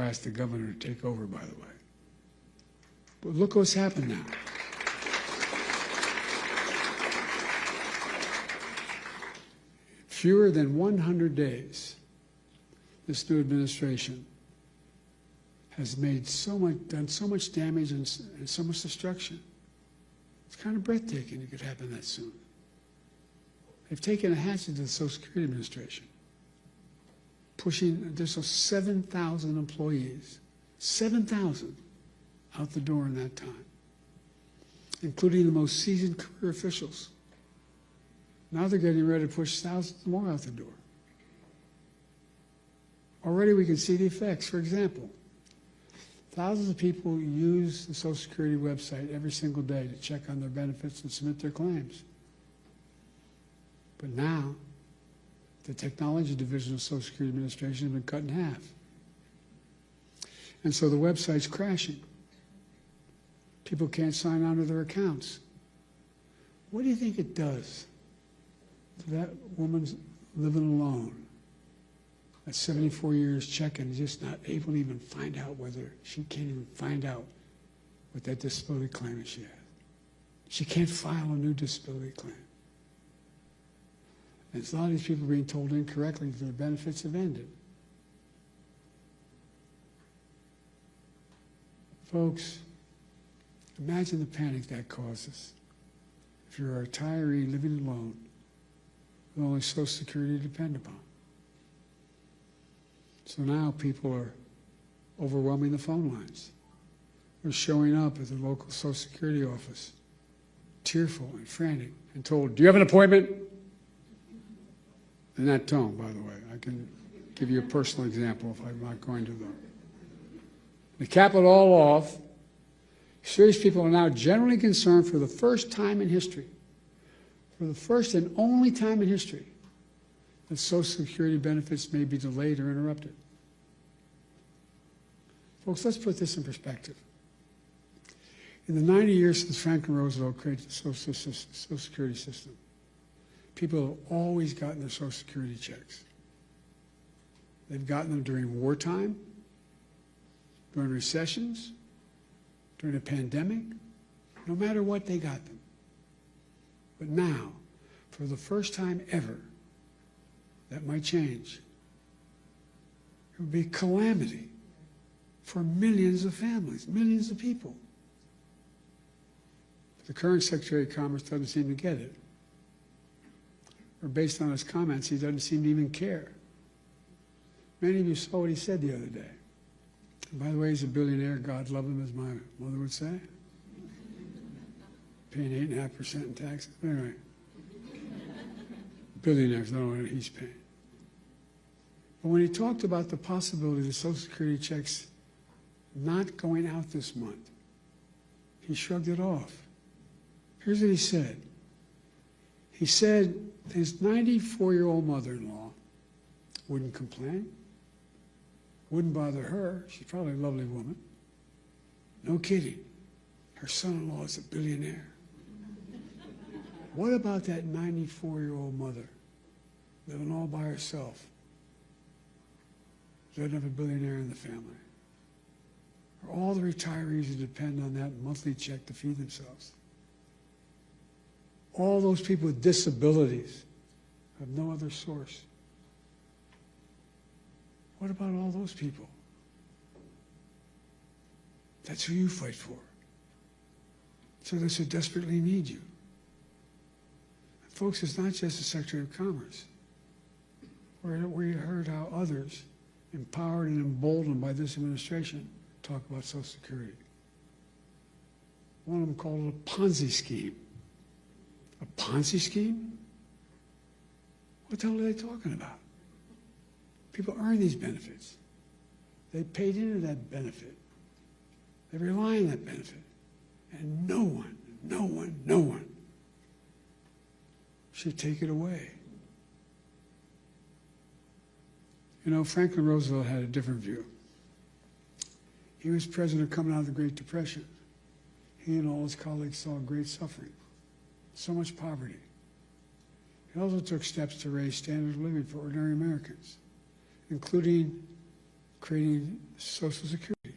asked the governor to take over, by the way. But look what's happened now. Fewer than 100 days, this new administration has made done so much damage and so much destruction. It's kind of breathtaking it could happen that soon. They've taken a hatchet to the Social Security Administration, pushing an additional 7,000 employees, 7,000 out the door in that time, including the most seasoned career officials. Now they're getting ready to push thousands more out the door. Already we can see the effects. For example, thousands of people use the Social Security website every single day to check on their benefits and submit their claims. But now, the technology division of the Social Security Administration has been cut in half. And so the website's crashing. People can't sign on to their accounts. What do you think it does to that woman's living alone at 74 years checking, just not able to even find out whether she can't even find out what that disability claim is she has. She can't file a new disability claim. And a lot of these people are being told incorrectly that their benefits have ended. Folks, imagine the panic that causes if you're a retiree living alone with only Social Security to depend upon. So now people are overwhelming the phone lines. They're showing up at the local Social Security office, tearful and frantic, and told, "Do you have an appointment?" In that tone, by the way. I can give you a personal example if I'm not going to, though. To cap it all off, serious people are now generally concerned for the first time in history, for the first and only time in history, that Social Security benefits may be delayed or interrupted. Folks, let's put this in perspective. In the 90 years since Franklin Roosevelt created the Social Security system, people have always gotten their Social Security checks. They've gotten them during wartime, during recessions, during a pandemic. No matter what, they got them. But now, for the first time ever, that might change. It would be a calamity for millions of families, millions of people. But the current Secretary of Commerce doesn't seem to get it. Or based on his comments, he doesn't seem to even care. Many of you saw what he said the other day. And by the way, he's a billionaire. God love him, as my mother would say. Paying 8.5% in taxes. Anyway, billionaires don't know what he's paying. But when he talked about the possibility of the Social Security checks not going out this month, he shrugged it off. Here's what he said. He said his 94-year-old mother-in-law wouldn't complain, wouldn't bother her. She's probably a lovely woman. No kidding. Her son-in-law is a billionaire. What about that 94-year-old mother living all by herself? Doesn't have a billionaire in the family. Or all the retirees who depend on that monthly check to feed themselves. All those people with disabilities have no other source. What about all those people? That's who you fight for. So they so desperately need you. And folks, it's not just the Secretary of Commerce. We heard how others, empowered and emboldened by this administration, talk about Social Security. One of them called it a Ponzi scheme. A Ponzi scheme? What the hell are they talking about? People earn these benefits. They paid into that benefit. They rely on that benefit. And no one should take it away. You know, Franklin Roosevelt had a different view. He was president coming out of the Great Depression. He and all his colleagues saw great suffering, so much poverty. He also took steps to raise standard of living for ordinary Americans, including creating Social Security.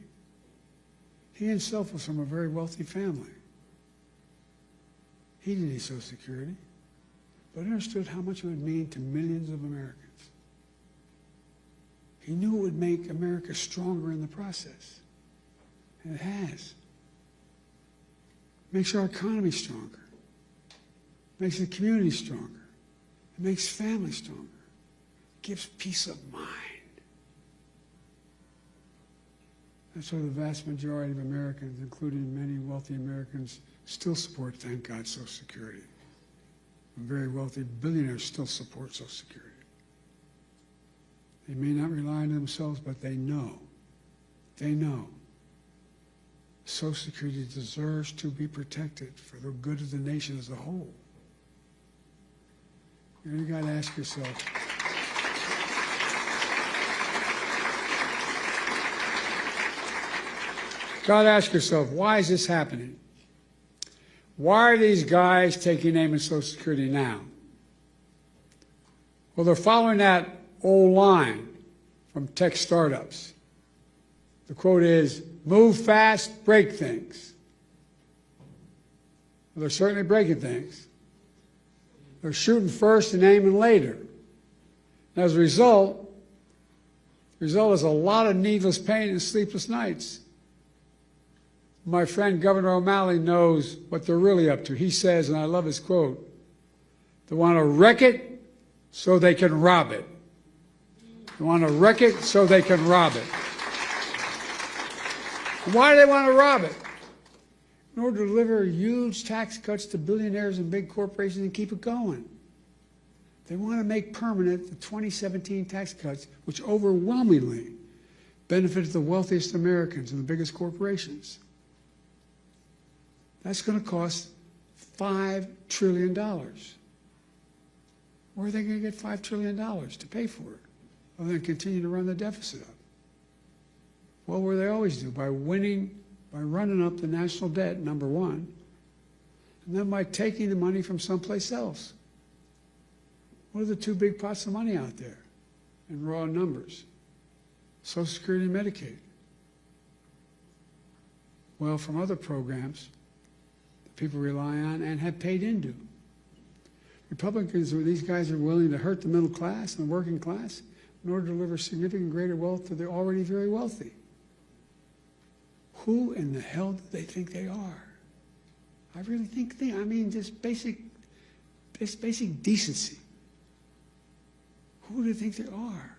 He himself was from a very wealthy family. He didn't need Social Security, but understood how much it would mean to millions of Americans. He knew it would make America stronger in the process, and it has. It makes our economy stronger. It makes the community stronger. It makes families stronger. It gives peace of mind. That's why the vast majority of Americans, including many wealthy Americans, still support, thank God, Social Security. And very wealthy billionaires still support Social Security. They may not rely on themselves, but they know Social Security deserves to be protected for the good of the nation as a whole. You got to ask yourself, why is this happening? Why are these guys taking aim at Social Security now? Well, they're following that old line from tech startups. The quote is, move fast, break things. Well, they're certainly breaking things. They're shooting first and aiming later. And as a result, the result is a lot of needless pain and sleepless nights. My friend Governor O'Malley knows what they're really up to. He says, and I love his quote, they want to wreck it so they can rob it. They want to wreck it so they can rob it. Why do they want to rob it? In order to deliver huge tax cuts to billionaires and big corporations and keep it going. They want to make permanent the 2017 tax cuts, which overwhelmingly benefited the wealthiest Americans and the biggest corporations. That's going to cost $5 trillion. Where are they going to get $5 trillion to pay for it? Other than continue to run the deficit up. Well, what do they always do? By running up the national debt, number one, and then by taking the money from someplace else. What are the two big pots of money out there in raw numbers? Social Security and Medicaid. Well, from other programs that people rely on and have paid into. Republicans, these guys are willing to hurt the middle class and the working class in order to deliver significant greater wealth to the already very wealthy. Who in the hell do they think they are? I really think I mean, just basic decency. Who do they think they are?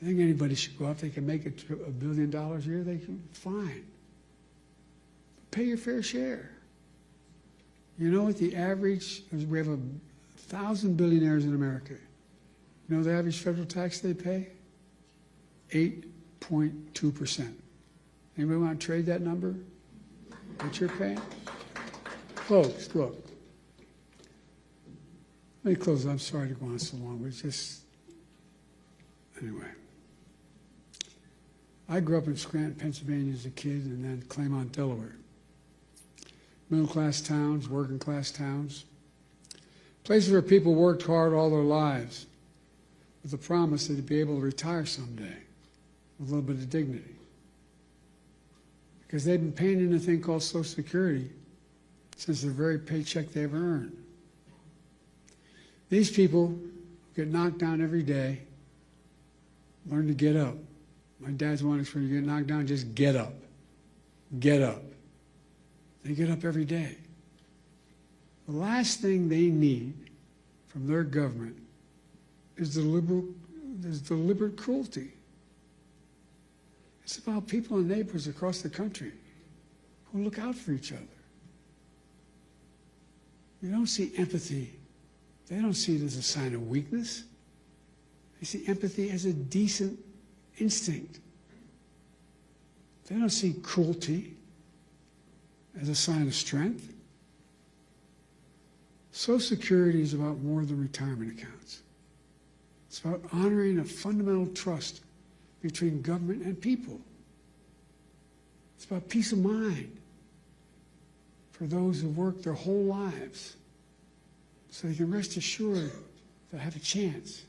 I think anybody should go out. If they can make it $1 billion a year, they can, fine. Pay your fair share. You know what the average, we have 1,000 billionaires in America. You know the average federal tax they pay? 8.2%. Anybody want to trade that number? What you're paying? Folks, look. Let me close. I'm sorry to go on so long, but it's just, anyway. I grew up in Scranton, Pennsylvania as a kid, and then Claymont, Delaware. Middle-class towns, working-class towns. Places where people worked hard all their lives with the promise that they'd be able to retire someday with a little bit of dignity. Because they've been paying in a thing called Social Security since the very paycheck they ever earned. These people get knocked down every day, learn to get up. My dad's one expression, you get knocked down, just get up. Get up. They get up every day. The last thing they need from their government is deliberate cruelty. It's about people and neighbors across the country who look out for each other. You don't see empathy. They don't see it as a sign of weakness. They see empathy as a decent instinct. They don't see cruelty as a sign of strength. Social Security is about more than retirement accounts. It's about honoring a fundamental trust between government and people. It's about peace of mind for those who work their whole lives so they can rest assured they'll have a chance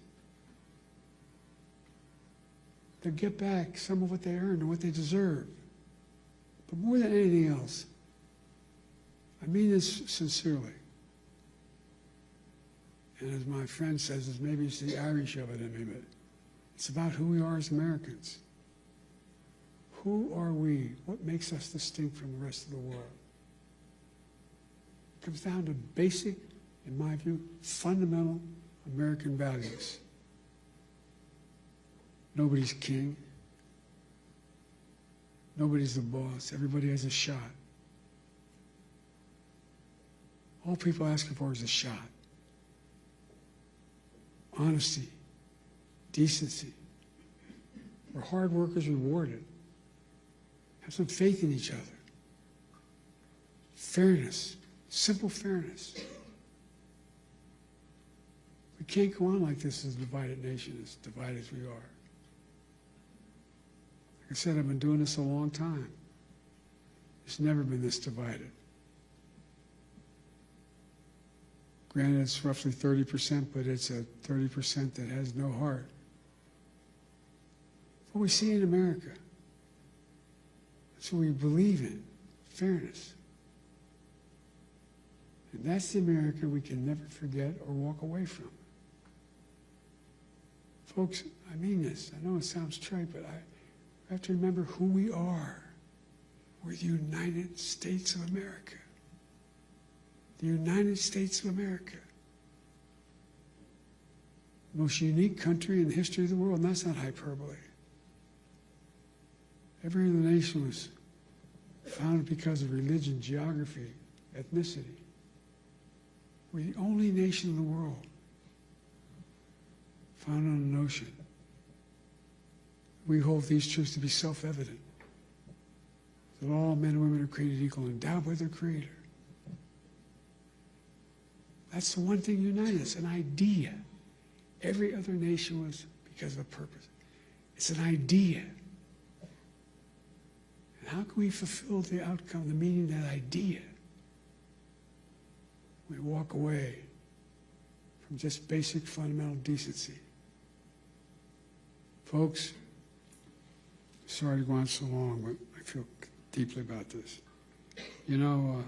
they'll get back some of what they earned and what they deserve. But more than anything else, I mean this sincerely. And as my friend says, maybe it's the Irish of it in me, but it's about who we are as Americans. Who are we? What makes us distinct from the rest of the world? It comes down to basic, in my view, fundamental American values. Nobody's king. Nobody's the boss. Everybody has a shot. All people are asking for is a shot. Honesty, decency. Where hard work is rewarded. Have some faith in each other. Fairness, simple fairness. We can't go on like this as a divided nation, as divided as we are. Like I said, I've been doing this a long time. It's never been this divided. Granted, it's roughly 30%, but it's a 30% that has no heart. What we see in America, that's what we believe in, fairness. And that's the America we can never forget or walk away from. Folks, I mean this. I know it sounds trite, but I have to remember who we are. We're the United States of America. The United States of America. The most unique country in the history of the world, and that's not hyperbole. Every other nation was founded because of religion, geography, ethnicity. We're the only nation in the world founded on an ocean. We hold these truths to be self-evident, that all men and women are created equal, endowed by their Creator. That's the one thing that united us, an idea. Every other nation was because of a purpose. It's an idea. And how can we fulfill the outcome, the meaning of that idea? We walk away from just basic fundamental decency. Folks, sorry to go on so long, but I feel deeply about this. You know,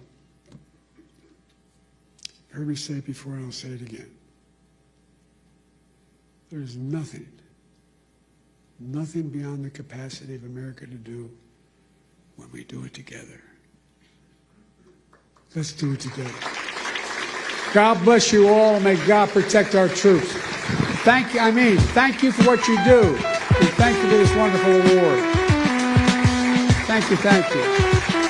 you heard me say it before, and I'll say it again. There's nothing beyond the capacity of America to do when we do it together. Let's do it together. God bless you all, and may God protect our troops. Thank you for what you do, and thank you for this wonderful award. Thank you.